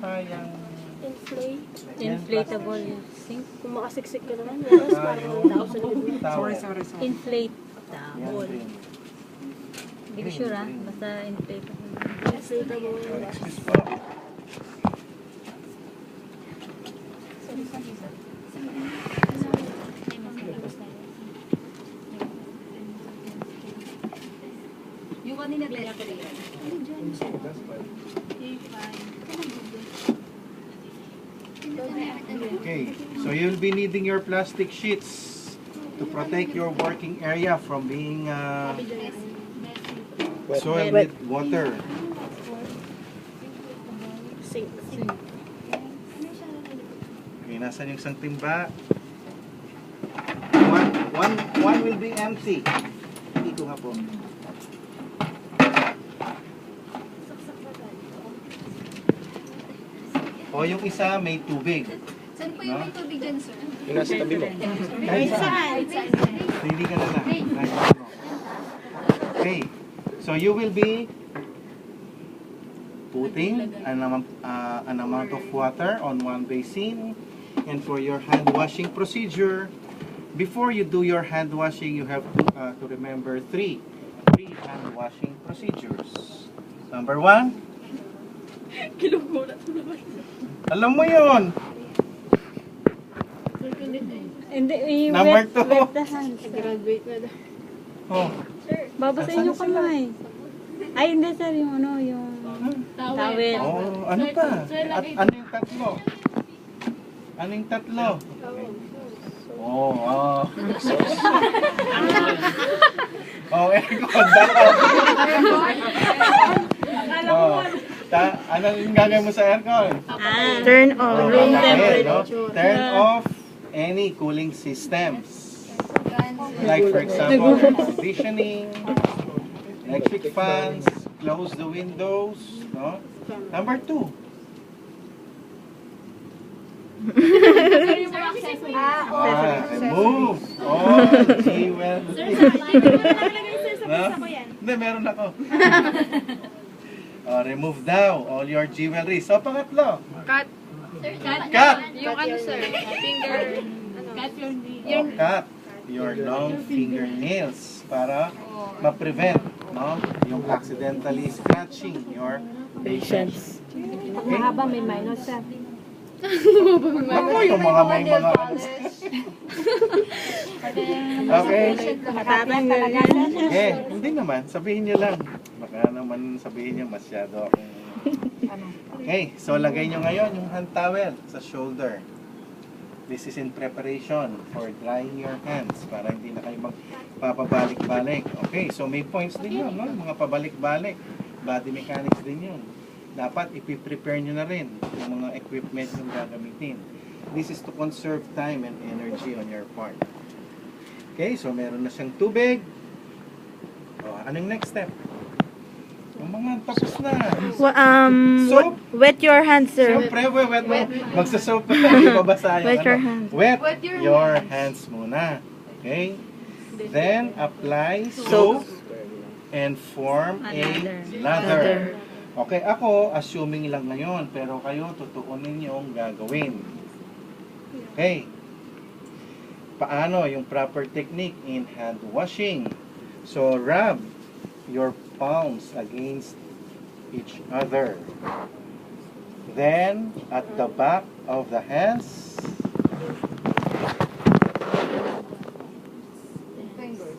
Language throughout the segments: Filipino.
kayang Inflatable sink. Kung makasiksik ka naman, meron parang tao sa likod. towel. Inflate Yan towel. din. Hindi ko sure basta inflatable. Inflatable. Excuse po. Yung kanina naglalakad yan. Okay, so you'll be needing your plastic sheets to protect your working area from being soiled with water. Sink. Okay, nasan yung isang timba? One will be empty. Ito nga po. O yung isa may tubig. Saan po yung may tubig dyan, sir? Yung nasa tabi mo. Kahit saan. So, hindi ka na lang. Kahit ano. Okay. So you will be putting an amount of water on one basin. And for your hand washing procedure, before you do your hand washing, you have to remember three hand washing procedures. Number 1. Alam mo yun. Hindi, Number wet, 2. wet the hands. Graduate na daw. Oh. Babasahin yung kamay. Ay, hindi sir, yung ano, yung towel. Oh, ano pa? At ano yung tatlo? Ano yung tatlo? Oh, oh, aircon daw. Oh, ano yung gagawin mo sa aircon? Turn on. Oh, Room bakit, temperature. no? Turn off any cooling systems. Like for example, air conditioning, electric fans, close the windows, no? Number 2. Remove all jewelry. No? Hindi, meron ako. Remove daw all your jewelry. So, pangatlo. Cut. Cut. Yung ano, sir? Finger. Cut your long fingernails para ma-prevent, no, yung accidentally scratching your patients. Pag mahaba may minus siya. Ako yung mga may mga okay. Matatanggal yan. Eh, hindi naman. Sabihin niyo lang. Baka naman sabihin niyo masyado akong... Okay, so lagay niyo ngayon yung hand towel sa shoulder. This is in preparation for drying your hands para hindi na kayo magpapabalik-balik. Okay, so may points din yun, no? Mga pabalik-balik. Body mechanics din yun. Dapat ipiprepare nyo na rin yung mga equipment yung gagamitin. This is to conserve time and energy on your part. Okay, so meron na siyang tubig. O, anong next step? Yung mga tapos na. Soap. Wet your hands, sir. Siyempre, wet mo. Magsasoap ka, hindi babasa yung Wet your ano. hands. Wet your hands muna. Okay? Then, apply soap and form a lather. Okay, ako, assuming lang ngayon, pero kayo, tutuunin yung gagawin. Okay. Paano yung proper technique in hand washing? So, rub your palms against each other. Then, at the back of the hands,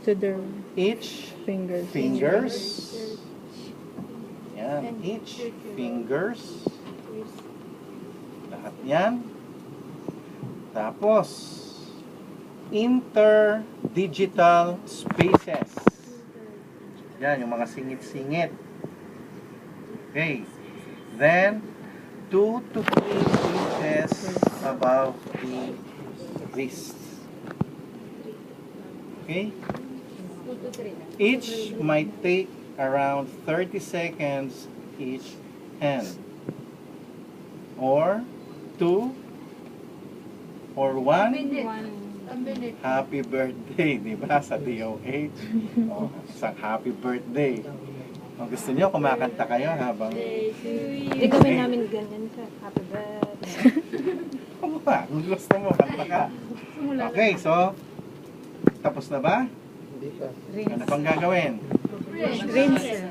To the each fingers. Yan, each fingers. Lahat yan. Tapos, interdigital spaces. Yan, yung mga singit-singit. Okay. Then, 2 to 3 inches above the wrist. Okay? Each might take around 30 seconds each hand. Or 2 or 1. Happy birthday, di ba? Sa DOH. Oh, isang happy birthday. O gusto nyo, kumakanta kayo habang... Hindi gawin namin ganyan sir. Happy birthday. Ano pa? Kung gusto mo, kanta ka. Okay, so... Tapos na ba? Ano pang gagawin? Rinse, sir.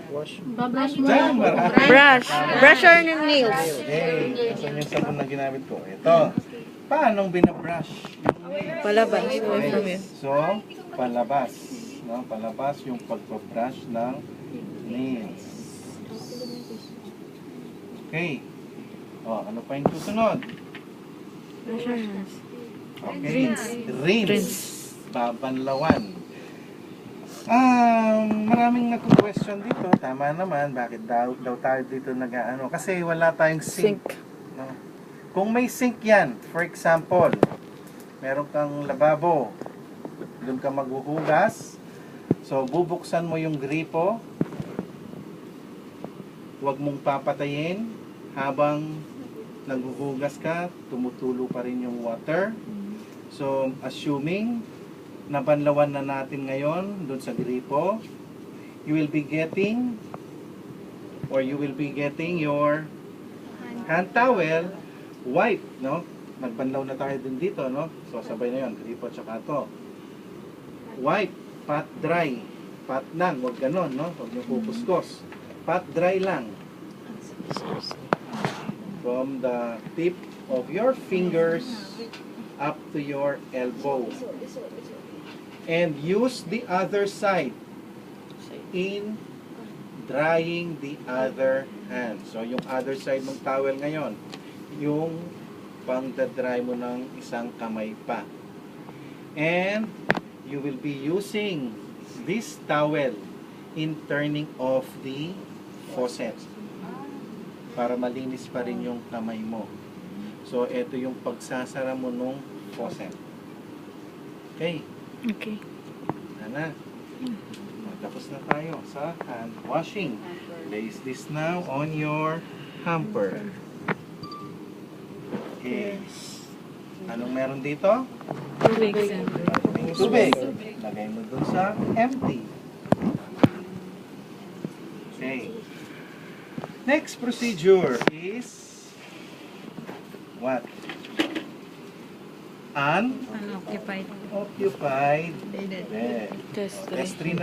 Babrush mo. Diyan, marami. Brush. Brusher ng nails. Okay, saan yung sabon na ginamit ko? Ito. Paano binabrush? Palabas. Okay. So, palabas. No? Palabas yung pagbabrush ng nails. Okay. O, ano pa yung susunod? Okay. Rinse. Babanlawan. Maraming nagko-question dito. Tama naman, bakit daw tayo dito nag-ano? Kasi wala tayong sink. No? Kung may sink yan, for example, meron kang lababo, doon ka maghuhugas, so bubuksan mo yung gripo, huwag mong papatayin, habang naghuhugas ka, tumutulo pa rin yung water. So, assuming nabanlawan na natin ngayon doon sa gripo, you will be getting your hand towel wipe, no? Nagbanlaw na tayo din dito, no? So sabay na 'yon, gripo at saka to. Wipe, pat dry. Pat lang, wag ganon, no? Wag niyo pupuskos. Pat dry lang. From the tip of your fingers up to your elbow. And use the other side in drying the other hand. So, yung other side ng towel ngayon, yung pang-dry mo ng isang kamay pa. And you will be using this towel in turning off the faucet para malinis pa rin yung kamay mo. So, ito yung pagsasara mo nung faucet. Okay. Okay. Ana. Tapos na tayo sa hand washing. Place this now on your hamper. Okay. Anong meron dito? Tubig, sir. Maraming tubig. Lagay mo dun sa empty. Okay. Next procedure is what? Unoccupied Unoccupied bed. Test Test 3 na